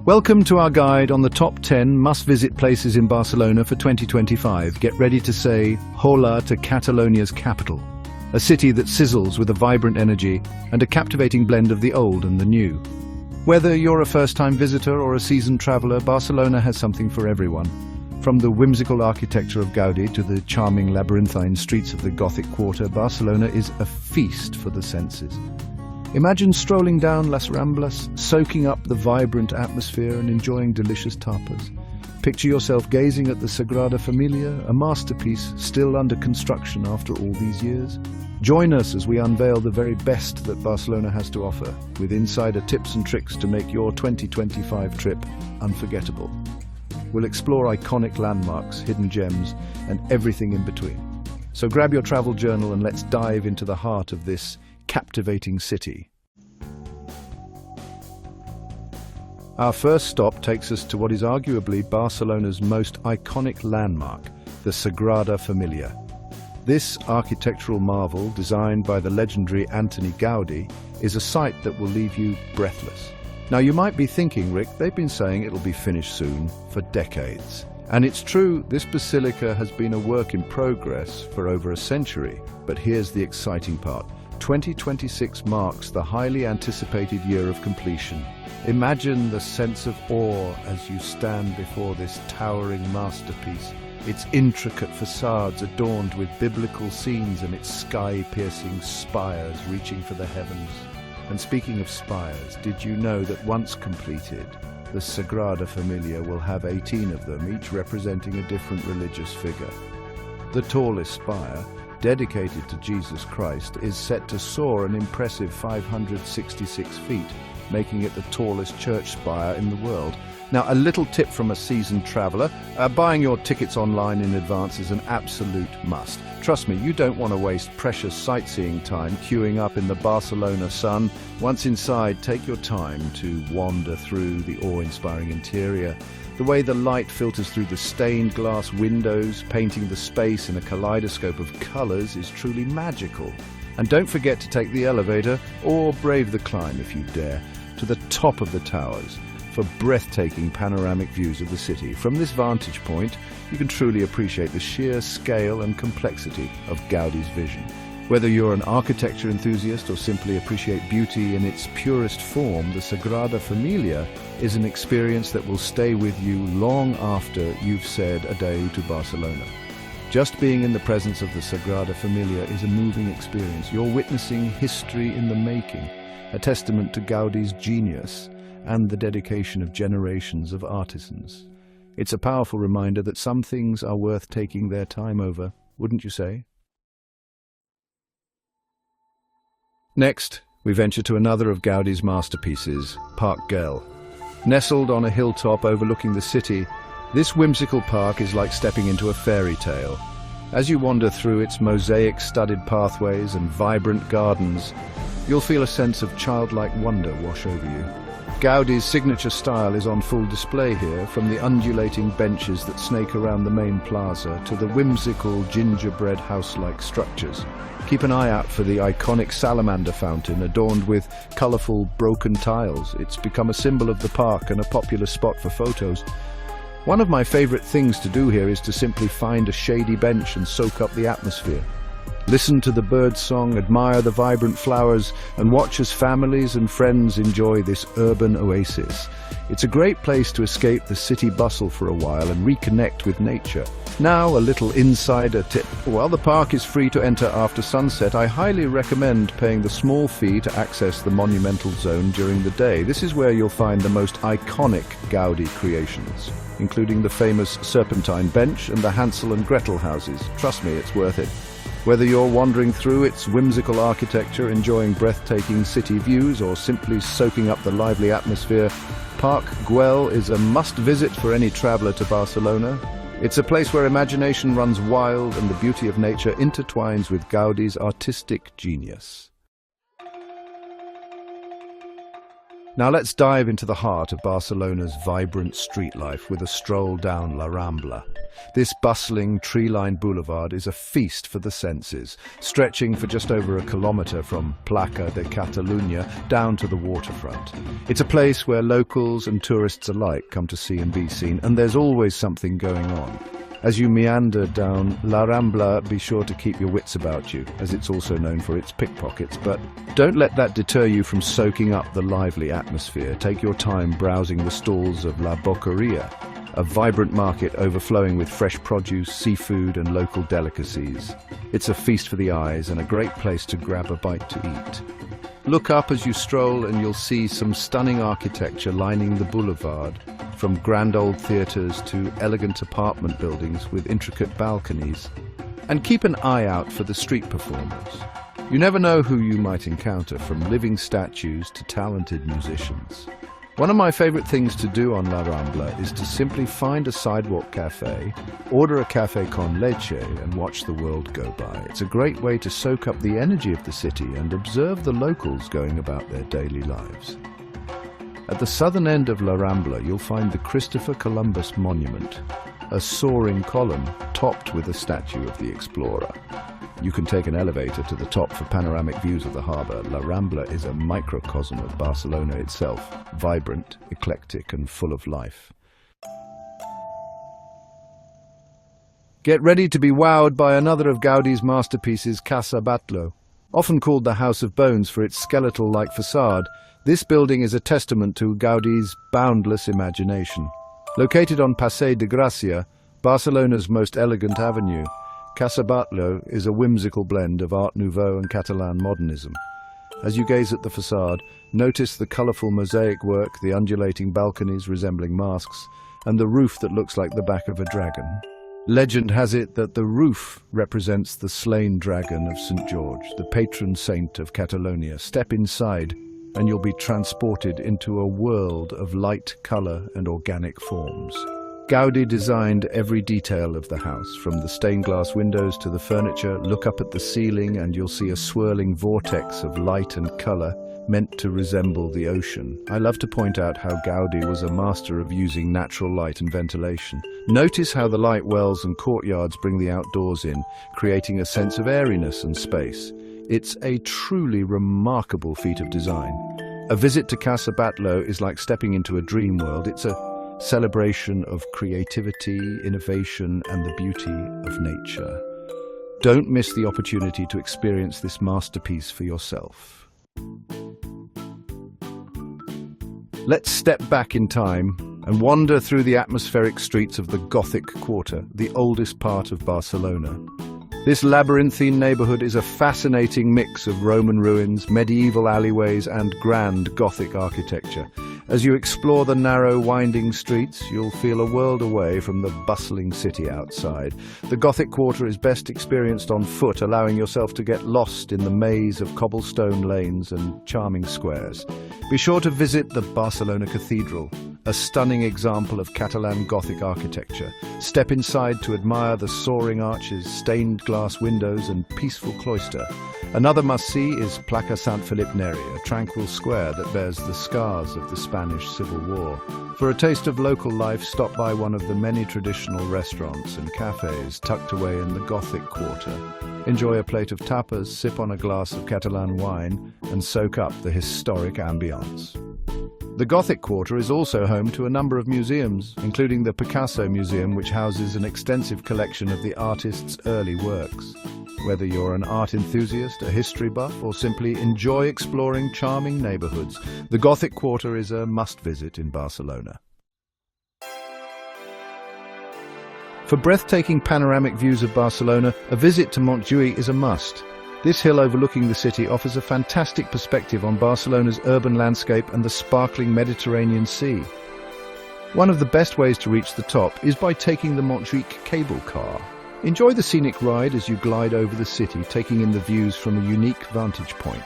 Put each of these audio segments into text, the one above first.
Welcome to our guide on the top 10 must-visit places in Barcelona for 2025. Get ready to say hola to Catalonia's capital, a city that sizzles with a vibrant energy and a captivating blend of the old and the new. Whether you're a first-time visitor or a seasoned traveler, Barcelona has something for everyone. From the whimsical architecture of Gaudí to the charming labyrinthine streets of the Gothic Quarter, Barcelona is a feast for the senses. Imagine strolling down Las Ramblas, soaking up the vibrant atmosphere and enjoying delicious tapas. Picture yourself gazing at the Sagrada Familia, a masterpiece still under construction after all these years. Join us as we unveil the very best that Barcelona has to offer, with insider tips and tricks to make your 2025 trip unforgettable. We'll explore iconic landmarks, hidden gems, and everything in between. So grab your travel journal and let's dive into the heart of this captivating city. Our first stop takes us to what is arguably Barcelona's most iconic landmark, the Sagrada Familia. This architectural marvel, designed by the legendary Antoni Gaudí, is a sight that will leave you breathless. Now you might be thinking, Rick, they've been saying it'll be finished soon for decades. And it's true, this basilica has been a work in progress for over a century. But here's the exciting part. 2026 marks the highly anticipated year of completion. Imagine the sense of awe as you stand before this towering masterpiece, its intricate facades adorned with biblical scenes and its sky-piercing spires reaching for the heavens. And speaking of spires, did you know that once completed, the Sagrada Familia will have 18 of them, each representing a different religious figure? The tallest spire, dedicated to Jesus Christ, is set to soar an impressive 566 feet, making it the tallest church spire in the world. Now, a little tip from a seasoned traveler, buying your tickets online in advance is an absolute must. Trust me, you don't want to waste precious sightseeing time queuing up in the Barcelona sun. Once inside, take your time to wander through the awe-inspiring interior. The way the light filters through the stained glass windows, painting the space in a kaleidoscope of colors, is truly magical. And don't forget to take the elevator, or brave the climb if you dare, to the top of the towers for breathtaking panoramic views of the city. From this vantage point, you can truly appreciate the sheer scale and complexity of Gaudí's vision. Whether you're an architecture enthusiast or simply appreciate beauty in its purest form, the Sagrada Familia is an experience that will stay with you long after you've said adieu to Barcelona. Just being in the presence of the Sagrada Familia is a moving experience. You're witnessing history in the making, a testament to Gaudí's genius and the dedication of generations of artisans. It's a powerful reminder that some things are worth taking their time over, wouldn't you say? Next, we venture to another of Gaudí's masterpieces, Park Güell. Nestled on a hilltop overlooking the city, this whimsical park is like stepping into a fairy tale. As you wander through its mosaic-studded pathways and vibrant gardens, you'll feel a sense of childlike wonder wash over you. Gaudí's signature style is on full display here, from the undulating benches that snake around the main plaza to the whimsical gingerbread house-like structures. Keep an eye out for the iconic salamander fountain adorned with colourful broken tiles. It's become a symbol of the park and a popular spot for photos. One of my favourite things to do here is to simply find a shady bench and soak up the atmosphere. Listen to the birds' song, admire the vibrant flowers, and watch as families and friends enjoy this urban oasis. It's a great place to escape the city bustle for a while and reconnect with nature. Now, a little insider tip. While the park is free to enter after sunset, I highly recommend paying the small fee to access the monumental zone during the day. This is where you'll find the most iconic Gaudí creations, including the famous Serpentine Bench and the Hansel and Gretel houses. Trust me, it's worth it. Whether you're wandering through its whimsical architecture, enjoying breathtaking city views, or simply soaking up the lively atmosphere, Park Güell is a must-visit for any traveler to Barcelona. It's a place where imagination runs wild and the beauty of nature intertwines with Gaudí's artistic genius. Now let's dive into the heart of Barcelona's vibrant street life with a stroll down La Rambla. This bustling, tree-lined boulevard is a feast for the senses, stretching for just over a kilometre from Plaça de Catalunya down to the waterfront. It's a place where locals and tourists alike come to see and be seen, and there's always something going on. As you meander down La Rambla, be sure to keep your wits about you, as it's also known for its pickpockets, but don't let that deter you from soaking up the lively atmosphere. Take your time browsing the stalls of La Boqueria, a vibrant market overflowing with fresh produce, seafood and local delicacies. It's a feast for the eyes and a great place to grab a bite to eat. Look up as you stroll and you'll see some stunning architecture lining the boulevard, from grand old theatres to elegant apartment buildings with intricate balconies. And keep an eye out for the street performers. You never know who you might encounter, from living statues to talented musicians. One of my favourite things to do on La Rambla is to simply find a sidewalk cafe, order a café con leche and watch the world go by. It's a great way to soak up the energy of the city and observe the locals going about their daily lives. At the southern end of La Rambla, you'll find the Christopher Columbus Monument, a soaring column topped with a statue of the explorer. You can take an elevator to the top for panoramic views of the harbour. La Rambla is a microcosm of Barcelona itself, vibrant, eclectic and full of life. Get ready to be wowed by another of Gaudi's masterpieces, Casa Batlló. Often called the House of Bones for its skeletal-like facade, this building is a testament to Gaudi's boundless imagination. Located on Passeig de Gràcia, Barcelona's most elegant avenue, Casa Batlló is a whimsical blend of Art Nouveau and Catalan modernism. As you gaze at the facade, notice the colourful mosaic work, the undulating balconies resembling masks, and the roof that looks like the back of a dragon. Legend has it that the roof represents the slain dragon of St. George, the patron saint of Catalonia. Step inside, and you'll be transported into a world of light, colour and organic forms. Gaudi designed every detail of the house, from the stained glass windows to the furniture. Look up at the ceiling and you'll see a swirling vortex of light and colour meant to resemble the ocean. I love to point out how Gaudi was a master of using natural light and ventilation. Notice how the light wells and courtyards bring the outdoors in, creating a sense of airiness and space. It's a truly remarkable feat of design. A visit to Casa Batlló is like stepping into a dream world. It's a celebration of creativity, innovation, and the beauty of nature. Don't miss the opportunity to experience this masterpiece for yourself. Let's step back in time and wander through the atmospheric streets of the Gothic Quarter, the oldest part of Barcelona. This labyrinthine neighbourhood is a fascinating mix of Roman ruins, medieval alleyways, and grand Gothic architecture. As you explore the narrow, winding streets, you'll feel a world away from the bustling city outside. The Gothic Quarter is best experienced on foot, allowing yourself to get lost in the maze of cobblestone lanes and charming squares. Be sure to visit the Barcelona Cathedral, a stunning example of Catalan Gothic architecture. Step inside to admire the soaring arches, stained glass windows and peaceful cloister. Another must-see is Plaça Sant Felip Neri, a tranquil square that bears the scars of the Spanish Civil War. For a taste of local life, stop by one of the many traditional restaurants and cafes tucked away in the Gothic Quarter. Enjoy a plate of tapas, sip on a glass of Catalan wine, and soak up the historic ambience. The Gothic Quarter is also home to a number of museums, including the Picasso Museum, which houses an extensive collection of the artist's early works. Whether you're an art enthusiast, a history buff, or simply enjoy exploring charming neighbourhoods, the Gothic Quarter is a must-visit in Barcelona. For breathtaking panoramic views of Barcelona, a visit to Montjuïc is a must. This hill overlooking the city offers a fantastic perspective on Barcelona's urban landscape and the sparkling Mediterranean Sea. One of the best ways to reach the top is by taking the Montjuïc cable car. Enjoy the scenic ride as you glide over the city, taking in the views from a unique vantage point.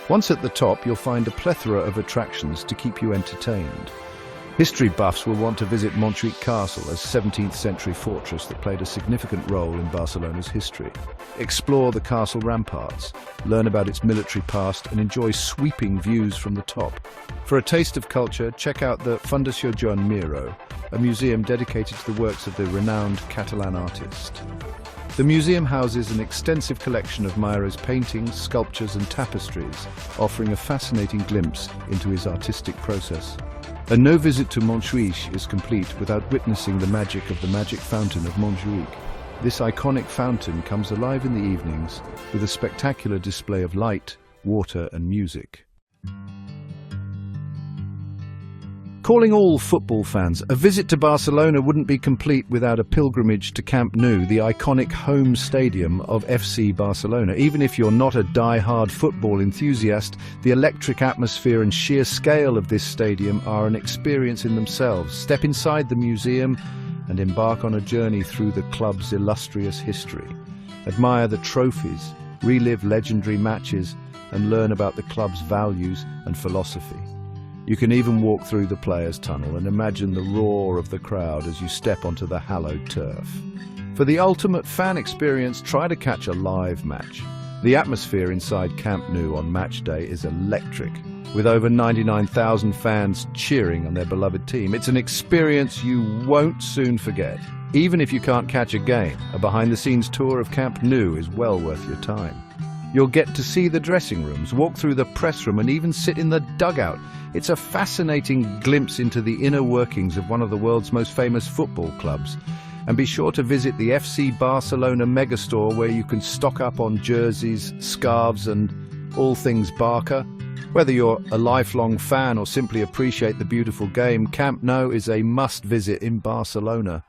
Once at the top, you'll find a plethora of attractions to keep you entertained. History buffs will want to visit Montjuïc Castle, a 17th century fortress that played a significant role in Barcelona's history. Explore the castle ramparts, learn about its military past, and enjoy sweeping views from the top. For a taste of culture, check out the Fundació Joan Miró, a museum dedicated to the works of the renowned Catalan artist. The museum houses an extensive collection of Miro's paintings, sculptures and tapestries, offering a fascinating glimpse into his artistic process. And no visit to Montjuïc is complete without witnessing the magic of the magic fountain of Montjuïc. This iconic fountain comes alive in the evenings with a spectacular display of light, water and music. Calling all football fans, a visit to Barcelona wouldn't be complete without a pilgrimage to Camp Nou, the iconic home stadium of FC Barcelona. Even if you're not a die-hard football enthusiast, the electric atmosphere and sheer scale of this stadium are an experience in themselves. Step inside the museum and embark on a journey through the club's illustrious history. Admire the trophies, relive legendary matches, and learn about the club's values and philosophy. You can even walk through the players' tunnel and imagine the roar of the crowd as you step onto the hallowed turf. For the ultimate fan experience, try to catch a live match. The atmosphere inside Camp Nou on match day is electric, with over 99,000 fans cheering on their beloved team. It's an experience you won't soon forget. Even if you can't catch a game, a behind-the-scenes tour of Camp Nou is well worth your time. You'll get to see the dressing rooms, walk through the press room and even sit in the dugout. It's a fascinating glimpse into the inner workings of one of the world's most famous football clubs. And be sure to visit the FC Barcelona megastore where you can stock up on jerseys, scarves and all things Barca. Whether you're a lifelong fan or simply appreciate the beautiful game, Camp Nou is a must-visit in Barcelona.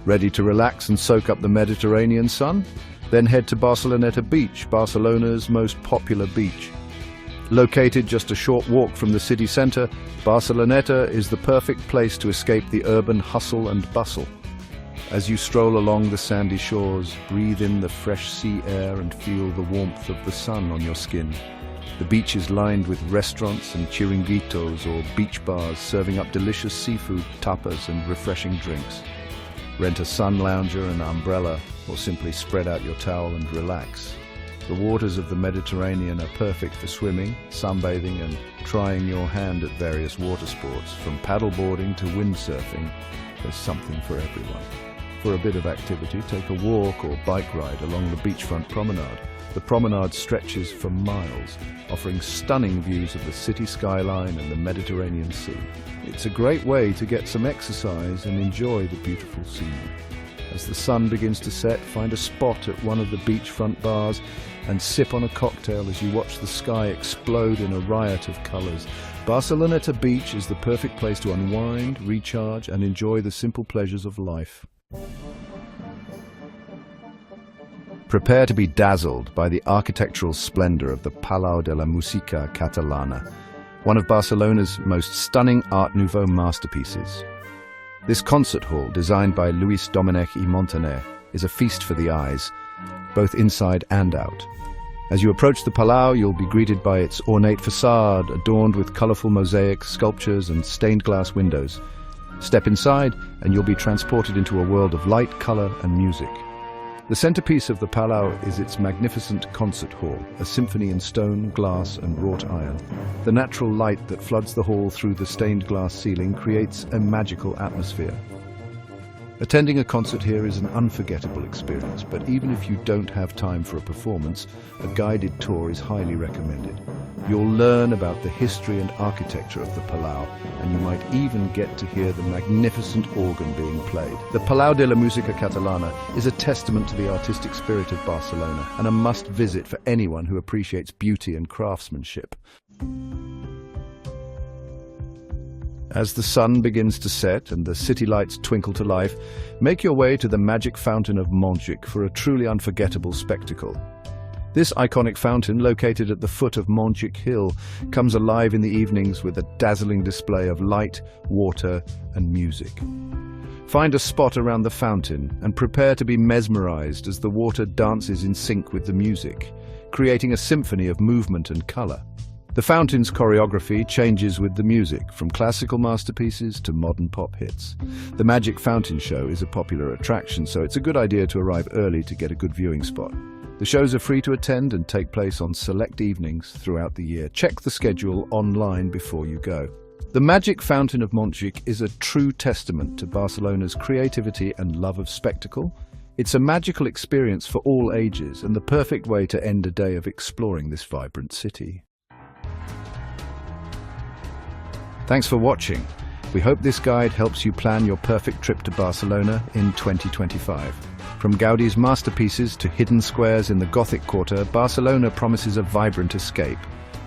Ready to relax and soak up the Mediterranean sun? Then head to Barceloneta Beach, Barcelona's most popular beach. Located just a short walk from the city centre, Barceloneta is the perfect place to escape the urban hustle and bustle. As you stroll along the sandy shores, breathe in the fresh sea air and feel the warmth of the sun on your skin. The beach is lined with restaurants and chiringuitos or beach bars serving up delicious seafood, tapas and refreshing drinks. Rent a sun lounger and umbrella, or simply spread out your towel and relax. The waters of the Mediterranean are perfect for swimming, sunbathing and trying your hand at various water sports. From paddleboarding to windsurfing, there's something for everyone. For a bit of activity, take a walk or bike ride along the beachfront promenade. The promenade stretches for miles, offering stunning views of the city skyline and the Mediterranean Sea. It's a great way to get some exercise and enjoy the beautiful scenery. As the sun begins to set, find a spot at one of the beachfront bars and sip on a cocktail as you watch the sky explode in a riot of colours. Barceloneta Beach is the perfect place to unwind, recharge and enjoy the simple pleasures of life. Prepare to be dazzled by the architectural splendor of the Palau de la Música Catalana, one of Barcelona's most stunning Art Nouveau masterpieces. This concert hall, designed by Luis Domènech i Montaner, is a feast for the eyes, both inside and out. As you approach the Palau, you'll be greeted by its ornate facade, adorned with colorful mosaics, sculptures and stained glass windows. Step inside and you'll be transported into a world of light, color and music. The centerpiece of the Palau is its magnificent concert hall, a symphony in stone, glass and wrought iron. The natural light that floods the hall through the stained glass ceiling creates a magical atmosphere. Attending a concert here is an unforgettable experience, but even if you don't have time for a performance, a guided tour is highly recommended. You'll learn about the history and architecture of the Palau, and you might even get to hear the magnificent organ being played. The Palau de la Música Catalana is a testament to the artistic spirit of Barcelona, and a must-visit for anyone who appreciates beauty and craftsmanship. As the sun begins to set and the city lights twinkle to life, make your way to the magic fountain of Montjuïc for a truly unforgettable spectacle. This iconic fountain, located at the foot of Montjuïc Hill, comes alive in the evenings with a dazzling display of light, water and music. Find a spot around the fountain and prepare to be mesmerized as the water dances in sync with the music, creating a symphony of movement and color. The fountain's choreography changes with the music, from classical masterpieces to modern pop hits. The Magic Fountain Show is a popular attraction, so it's a good idea to arrive early to get a good viewing spot. The shows are free to attend and take place on select evenings throughout the year. Check the schedule online before you go. The Magic Fountain of Montjuic is a true testament to Barcelona's creativity and love of spectacle. It's a magical experience for all ages and the perfect way to end a day of exploring this vibrant city. Thanks for watching. We hope this guide helps you plan your perfect trip to Barcelona in 2025. From Gaudi's masterpieces to hidden squares in the Gothic Quarter, Barcelona promises a vibrant escape.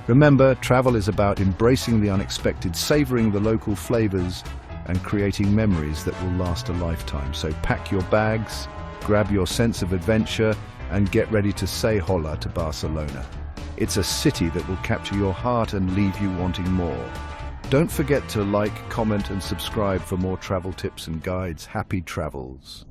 Remember, travel is about embracing the unexpected, savoring the local flavors, and creating memories that will last a lifetime. So pack your bags, grab your sense of adventure, and get ready to say hola to Barcelona. It's a city that will capture your heart and leave you wanting more. Don't forget to like, comment, and subscribe for more travel tips and guides. Happy travels!